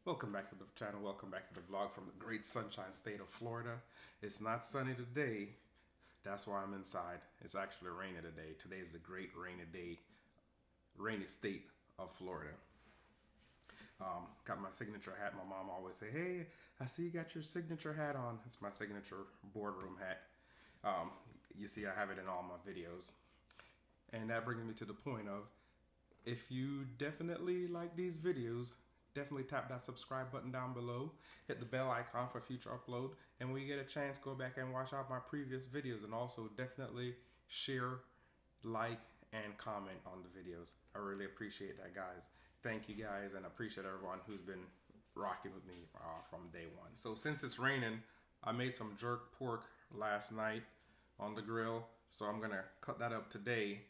Welcome back to the channel. Welcome back to the vlog from the great sunshine state of Florida. It's not sunny today. That's why I'm inside. It's actually rainy today. Today is the great rainy day, rainy state of Florida. Got my signature hat. My mom always say, "Hey, I see you got your signature hat on." It's my signature boardroom hat. You see, I have it in all my videos. And that brings me to the point of, if you definitely like these videos, definitely tap that subscribe button down below, hit the bell icon for future upload, and when you get a chance, go back and watch out my previous videos, and also definitely share, like, and comment on the videos. I really appreciate that, guys. Thank you, guys, and I appreciate everyone who's been rocking with me from day one. So since it's raining, I made some jerk pork last night on the grill, so I'm gonna cut that up today,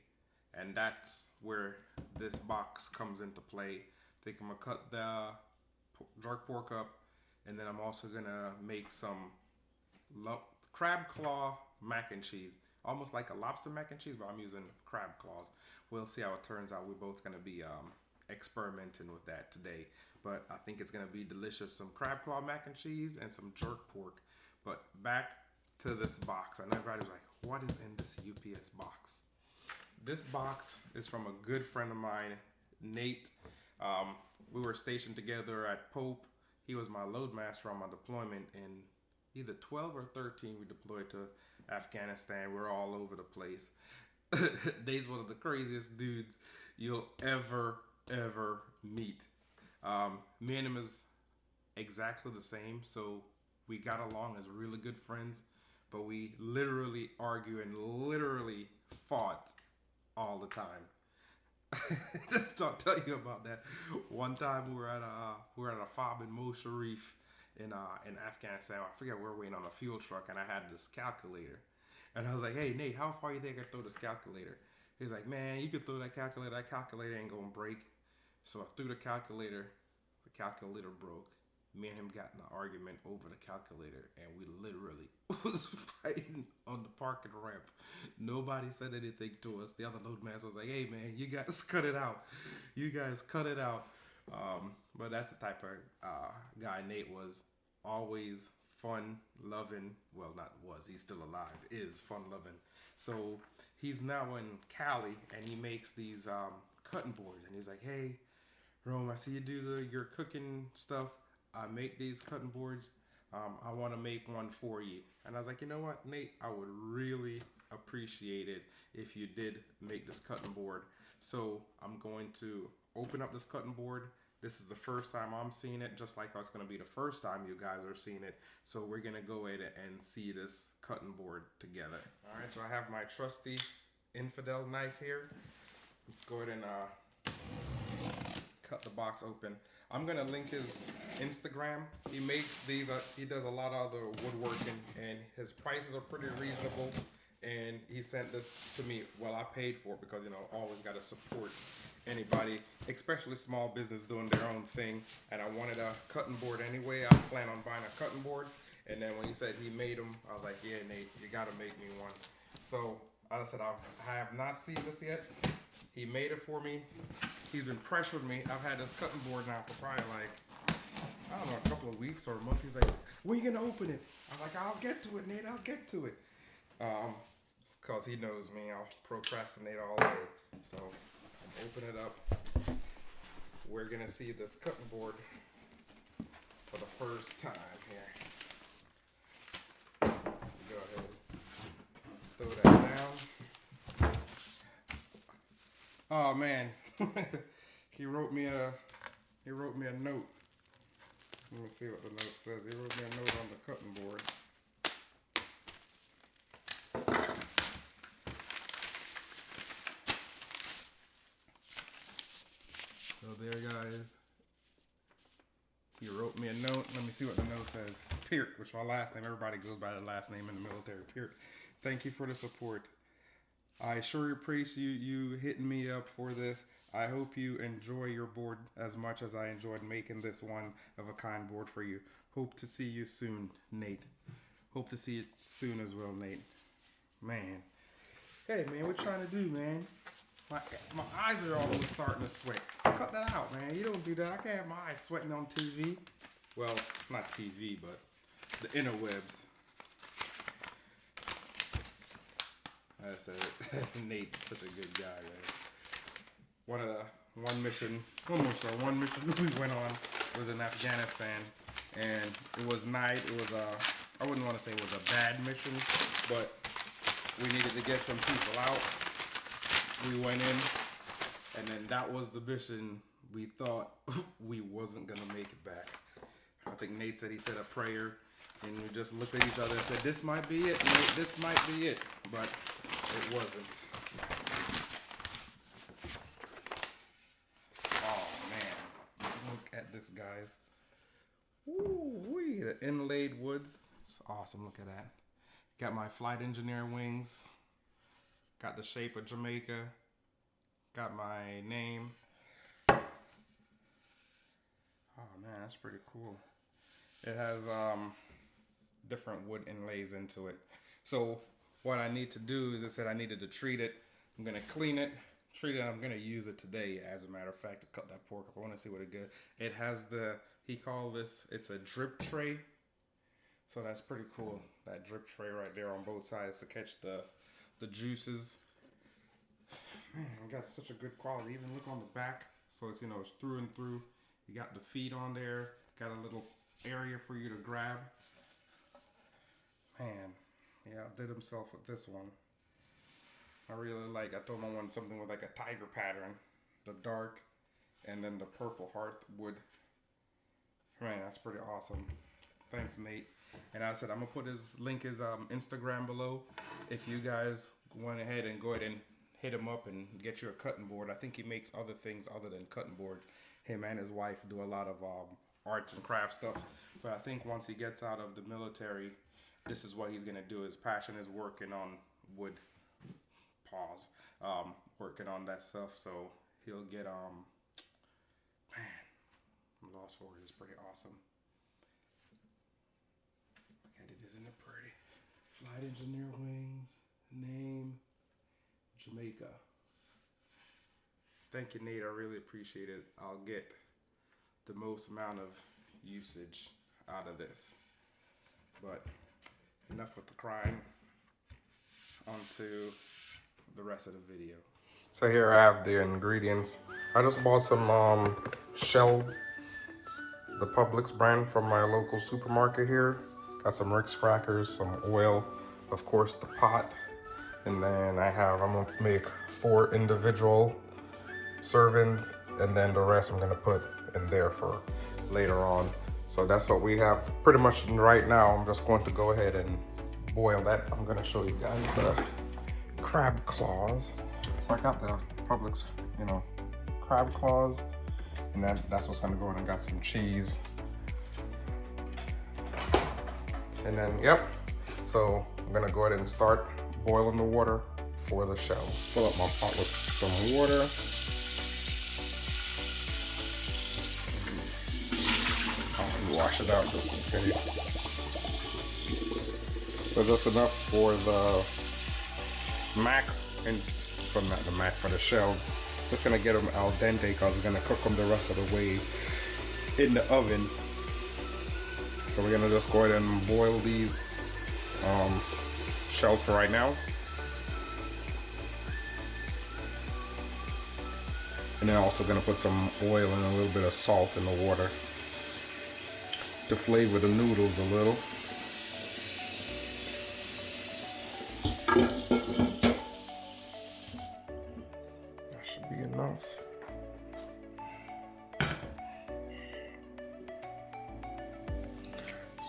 and that's where this box comes into play. I think I'm gonna cut the jerk pork up, and then I'm also gonna make some crab claw mac and cheese, almost like a lobster mac and cheese, but I'm using crab claws. We'll see how it turns out. We're both gonna be experimenting with that today, but I think it's gonna be delicious. Some crab claw mac and cheese and some jerk pork. But back to this box. I know everybody's like, what is in this UPS box? This box is from a good friend of mine, Nate. We were stationed together at Pope. He was my loadmaster on my deployment in either 12 or 13. We deployed to Afghanistan. We're all over the place. Dave's one of the craziest dudes you'll ever meet. Me and him is exactly the same, so we got along as really good friends, but we literally argue and literally fought all the time. I'll tell you about that. One time we were at a fob in Mo Sharif in Afghanistan. I forget, we were waiting on a fuel truck, and I had this calculator, and I was like, "Hey Nate, how far you think I can throw this calculator?" He's like, "Man, you could throw that calculator. That calculator ain't gonna break." So I threw the calculator. The calculator broke. Me and him got in an argument over the calculator, and we literally was fighting on the parking ramp. Nobody said anything to us. The other loadmaster was like, "Hey man, you guys cut it out. You guys cut it out." But that's the type of guy Nate was. Always fun loving. Well, not was. He's still alive. Is fun loving. So he's now in Cali, and he makes these cutting boards. And he's like, "Hey, Rome, I see you do your cooking stuff. I make these cutting boards. I want to make one for you." And I was like, "You know what, Nate? I would really appreciate it if you did make this cutting board." So I'm going to open up this cutting board. This is the first time I'm seeing it, just like it's going to be the first time you guys are seeing it. So we're going to go ahead and see this cutting board together. All right, so I have my trusty Infidel knife here. Let's go ahead and cut the box open. I'm gonna link his Instagram. He makes these. He does a lot of other woodworking, and his prices are pretty reasonable. And he sent this to me. Well, I paid for it because always got to support anybody, especially small business doing their own thing. And I wanted a cutting board anyway. I plan on buying a cutting board. And then when he said he made them, I was like, "Yeah, Nate, you gotta make me one." So I said, I have not seen this yet. He made it for me. He's been pressuring me. I've had this cutting board now for probably I don't know, a couple of weeks or a month. He's like, "When you gonna open it?" I'm like, "I'll get to it, Nate. I'll get to it." Because he knows me. I'll procrastinate all day. So I'm open it up. We're gonna see this cutting board for the first time here. Go ahead, throw that down. Oh man, he wrote me a note. Let me see what the note says. He wrote me a note on the cutting board. So there, guys. He wrote me a note. Let me see what the note says. Peart, which is my last name. Everybody goes by the last name in the military. Peart. Thank you for the support. I sure appreciate you hitting me up for this. I hope you enjoy your board as much as I enjoyed making this one of a kind board for you. Hope to see you soon, Nate. Hope to see you soon as well, Nate. Man. Hey, man, what you trying to do, man? My eyes are all starting to sweat. Cut that out, man. You don't do that. I can't have my eyes sweating on TV. Well, not TV, but the interwebs. I said, Nate's such a good guy, man. One mission we went on was in Afghanistan, and it was night. It was I wouldn't want to say it was a bad mission, but we needed to get some people out. We went in, and then that was the mission. We thought we wasn't gonna make it back. I think Nate said he said a prayer, and we just looked at each other and said, "This might be it, Nate. This might be it," but it wasn't. Oh man, look at this, guys. Ooh-wee, the inlaid woods. It's awesome. Look at that. Got my flight engineer wings. Got the shape of Jamaica. Got my name. Oh man, that's pretty cool. It has different wood inlays into it. So what I need to do is I said I needed to treat it. I'm gonna clean it, treat it. I'm gonna use it today, as a matter of fact, to cut that pork up. I want to see what it gets. It has he called this, it's a drip tray. So that's pretty cool. That drip tray right there on both sides to catch the juices. Man, I got such a good quality. Even look on the back. So it's, it's through and through. You got the feet on there. Got a little area for you to grab. Man, yeah, outdid himself with this one. I really like, I told him I wanted something with like a tiger pattern. The dark and then the purple heartwood. Man, that's pretty awesome. Thanks, Nate. And I said I'm gonna put his Instagram below. If you guys went ahead and go ahead and hit him up and get you a cutting board. I think he makes other things other than cutting board. Him and his wife do a lot of arts and craft stuff. But I think once he gets out of the military, this is what he's gonna do. His passion is working on wood. Pause. Working on that stuff. So he'll get man, I'm lost for it. It's pretty awesome. Look at it, isn't it pretty? Flight engineer wings, name, Jamaica. Thank you, Nate. I really appreciate it. I'll get the most amount of usage out of this. But enough with the crying. On to the rest of the video. So here I have the ingredients. I just bought some shell, the Publix brand from my local supermarket here. Got some Rick's crackers, some oil, of course the pot, and then I'm gonna make 4 individual servings, and then the rest I'm gonna put in there for later on. So that's what we have pretty much right now. I'm just going to go ahead and boil that. I'm gonna show you guys the crab claws. So I got the Publix, crab claws, and that's what's gonna go in. I got some cheese. And then, yep. So I'm gonna go ahead and start boiling the water for the shells. Fill up my pot with some water. I'll wash it out just in case. So just enough for the mac, and from not the mac, for the shells. Just gonna get them al dente because we're gonna cook them the rest of the way in the oven. So we're gonna just go ahead and boil these shells for right now. And then also gonna put some oil and a little bit of salt in the water to flavor the noodles a little. That should be enough.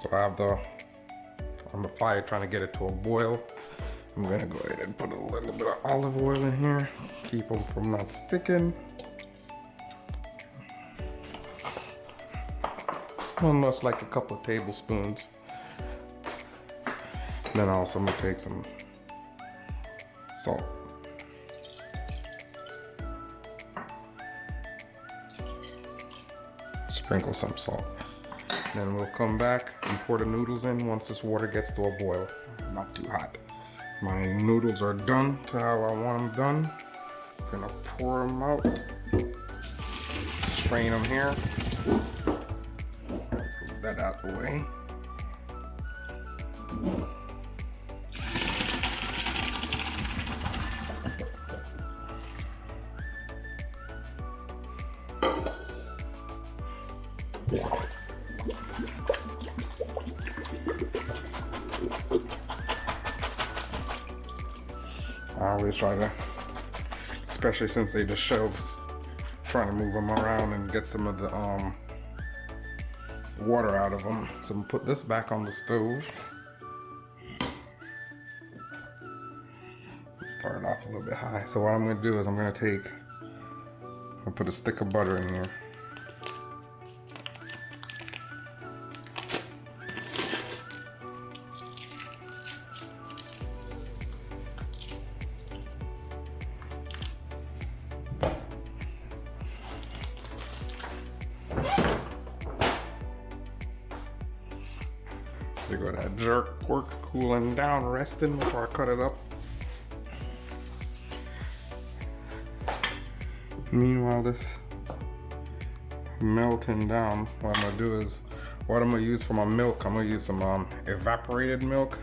So I have on the fire trying to get it to a boil. I'm gonna go ahead and put a little bit of olive oil in here, keep them from not sticking. Almost like a couple of tablespoons. Then also I'm gonna take some salt. Sprinkle some salt. Then we'll come back and pour the noodles in once this water gets to a boil. Not too hot. My noodles are done to how I want them done. gonna pour them out, strain them here, move that out the way. I always try to, especially since they just shelved, trying to move them around and get some of the water out of them. So I'm gonna put this back on the stove. Start it off a little bit high. So what I'm gonna do is I'm gonna put a stick of butter in here. There go that jerk pork cooling down, resting before I cut it up. Meanwhile, this melting down, what I'm gonna do is, what I'm gonna use for my milk, I'm gonna use some evaporated milk.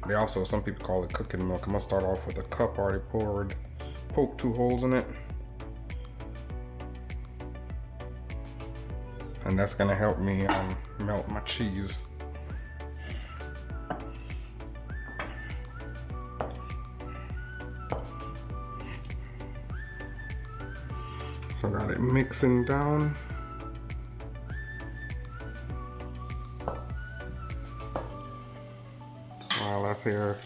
They also, some people call it cooking milk. I'm gonna start off with a cup already poured, poke 2 holes in it. And that's gonna help me melt my cheese. So I got it mixing down. So while that's here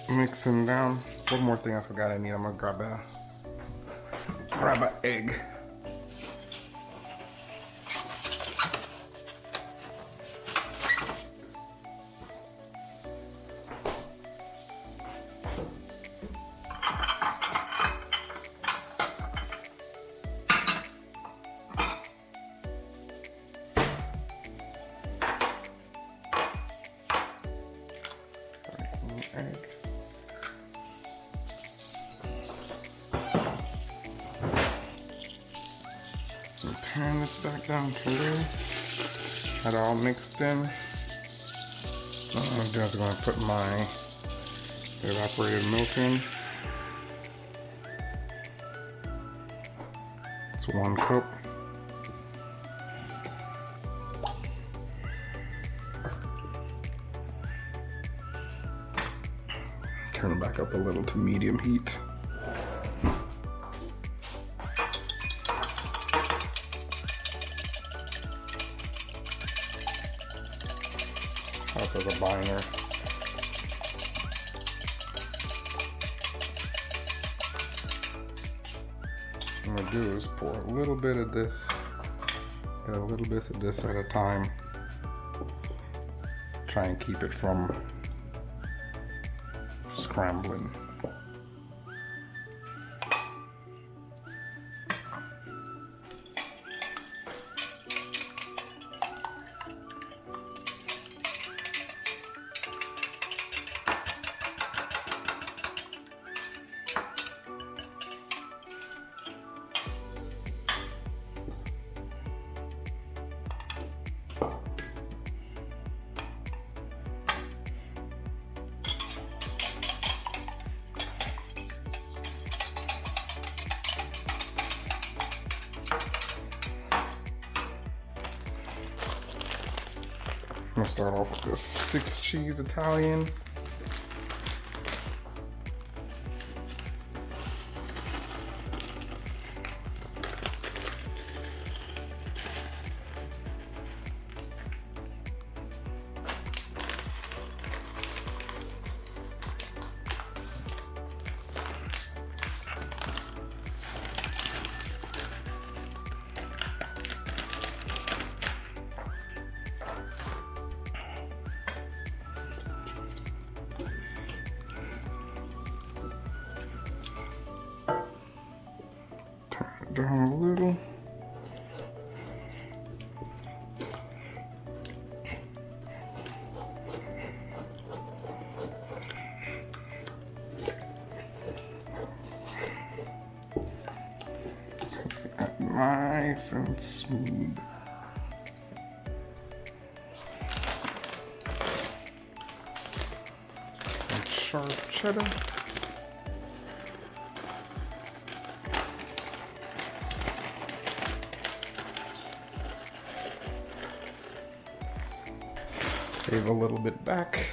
mixing down, one more thing I forgot I need. I'm gonna grab an egg. Egg. Turn this back down to there. Got it all mixed in. What I'm gonna do is I'm gonna put my evaporated milk in. It's 1 cup. Turn it back up a little to medium heat. Up as a binder. What I'm gonna do is pour a little bit of this, get a little bit of this at a time. Try and keep it from scrambling. I'm gonna start off with this 6 cheese Italian. nice and smooth. And sharp cheddar. Save a little bit back.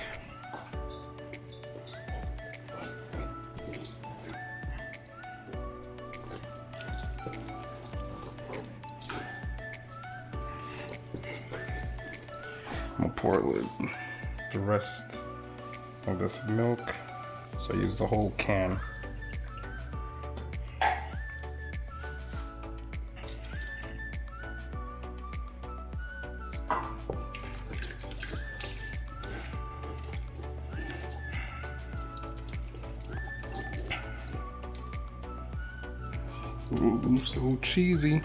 I'm gonna pour the rest of this milk, so I use the whole can. Ooh, so cheesy.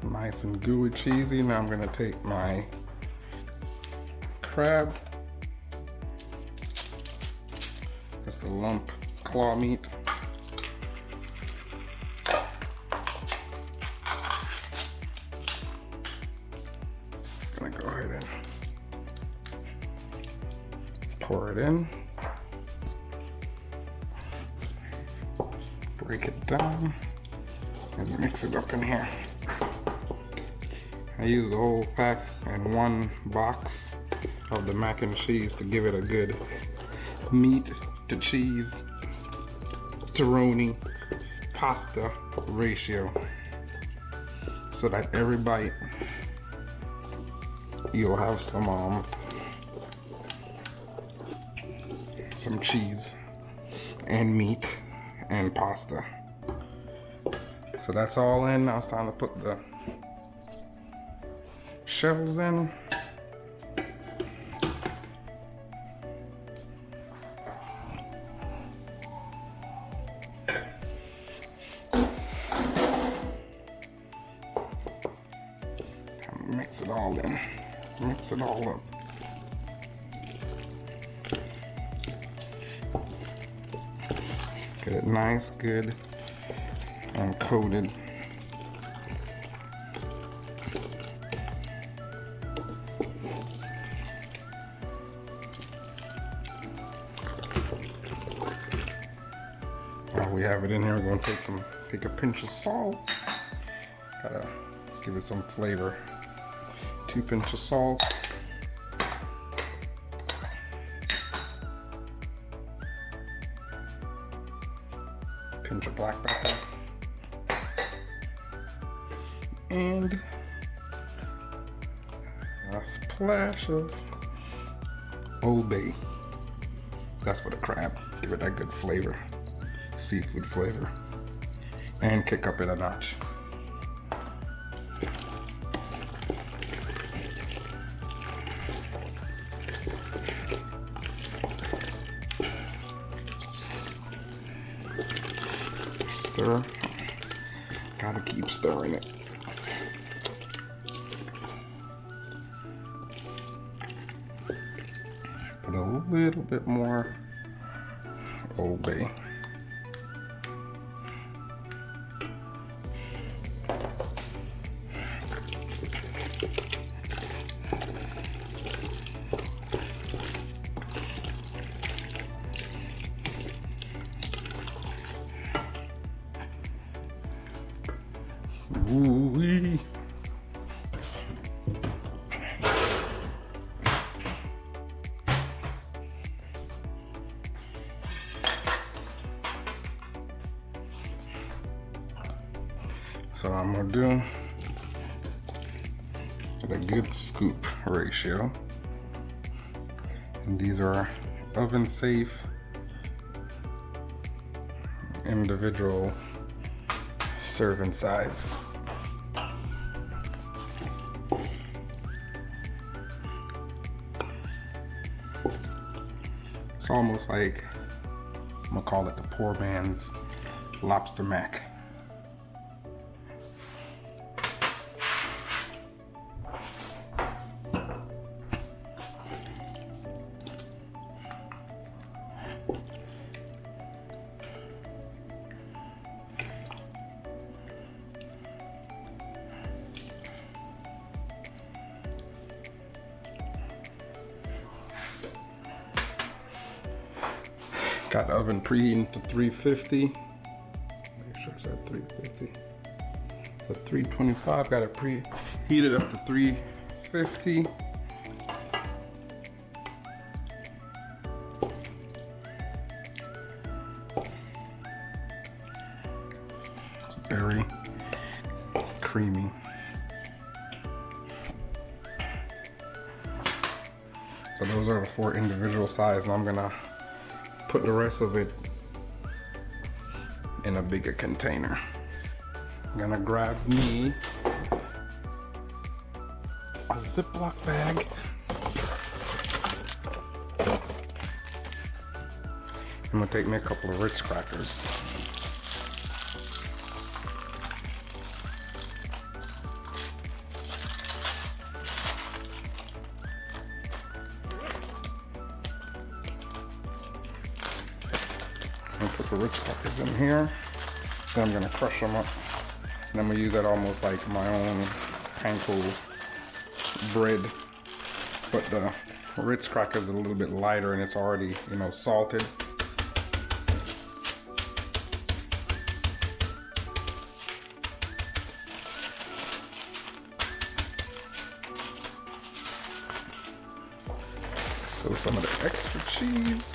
Nice and gooey cheesy. Now I'm gonna take my crab. That's the lump claw meat. Gonna go ahead and pour it in. Break it down and mix it up in here. I use the whole pack in one box of the mac and cheese to give it a good meat to cheese, toroni, pasta ratio, so that every bite you'll have some cheese and meat and pasta. So that's all in. Now it's time to put the shells in. Mix it all in. Mix it all up. Get it nice, good, and coated. While we have it in here, we're going to take a pinch of salt. Gotta give it some flavor. 2 pinches of salt. Pinch of black pepper. And a splash of Old Bay. That's for the crab. Give it that good flavor. Seafood flavor. And kick up it a notch. Stir. Gotta keep stirring it. Put a little bit more Old Bay. Ooh-wee. So what I'm gonna do, get a good scoop ratio. And these are oven safe, individual serving size. It's almost like, I'm gonna call it the poor man's lobster mac. Got the oven preheating to 350. Make sure it's at 350. So 325, got it preheated up to 350. It's very creamy. So those are the 4 individual sizes, and I'm gonna put the rest of it in a bigger container. I'm gonna grab me a Ziploc bag. I'm gonna take me a couple of Ritz crackers. I'm gonna put the Ritz crackers in here. Then I'm gonna crush them up. And I'm gonna use that almost like my own panko bread. But the Ritz crackers are a little bit lighter and it's already, you know, salted. So some of the extra cheese.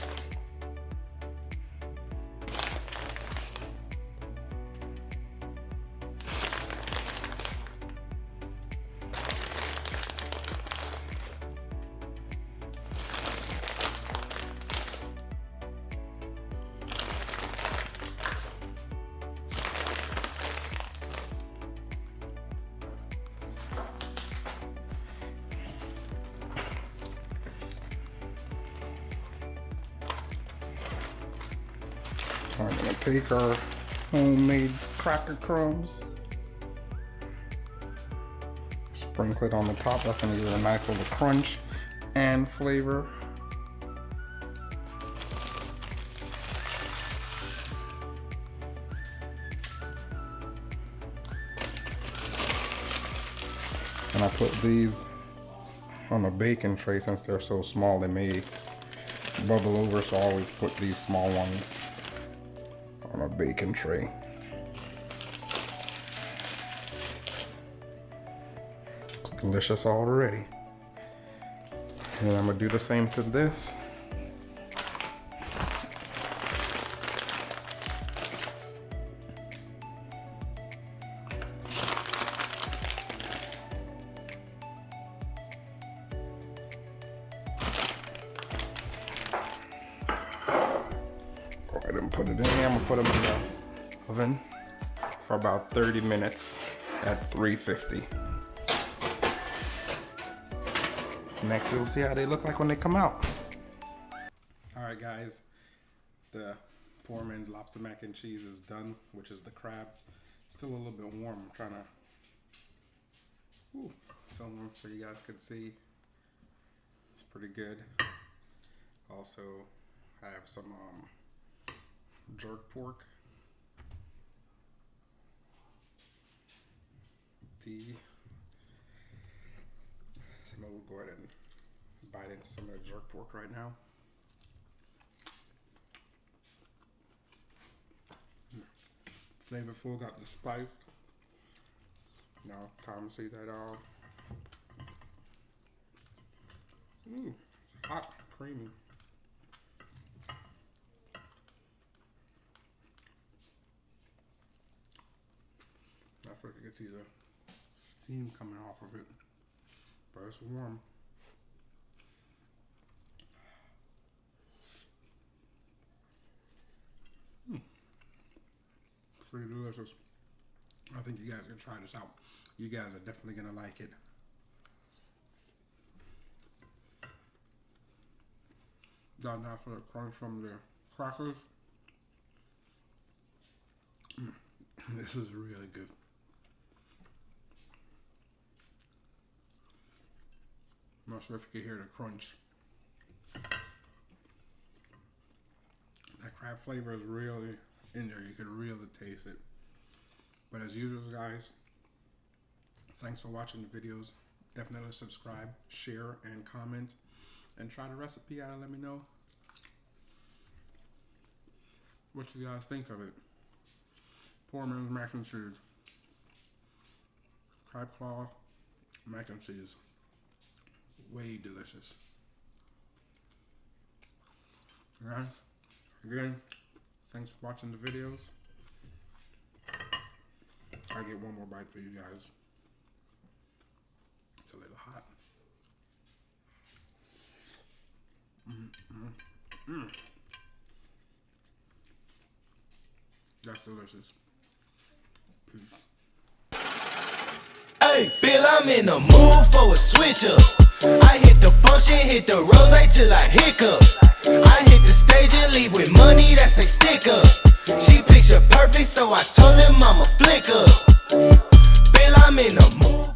I'm gonna take our homemade cracker crumbs, sprinkle it on the top. That's gonna give it a nice little crunch and flavor. And I put these on a baking tray. Since they're so small, they may bubble over, so I always put these small ones on a baking tray. It's delicious already. And I'm gonna do the same to this. Go ahead and put it in here. I'm gonna put them in the oven for about 30 minutes at 350. Next, we'll see how they look like when they come out. All right, guys, the poor man's lobster mac and cheese is done, which is the crab. Still a little bit warm. I'm trying to, so warm so you guys could see. It's pretty good. Also, I have some jerk pork. So we'll go ahead and bite into some of the jerk pork right now. Flavorful, got the spice. Now, time to see that all. It's hot, creamy. I forget to see the steam coming off of it. but it's warm. Pretty delicious. I think you guys can try this out. You guys are definitely gonna like it. Got enough for the crunch from the crackers. This is really good. I'm not sure if you can hear the crunch. That crab flavor is really in there. You can really taste it. But as usual, guys, thanks for watching the videos. Definitely subscribe, share, and comment. And try the recipe out and let me know what you guys think of it. Poor man's mac and cheese. Crab claw mac and cheese. Way delicious. Guys, again, thanks for watching the videos. I'll get one more bite for you guys. It's a little hot. That's delicious. Peace. Hey, Bill, I'm in the mood for a switch up. I hit the function, hit the rose till I hiccup. I hit the stage and leave with money that say stick up. She picture perfect, so I told him I'm a flick up. Bill, I'm in the mood.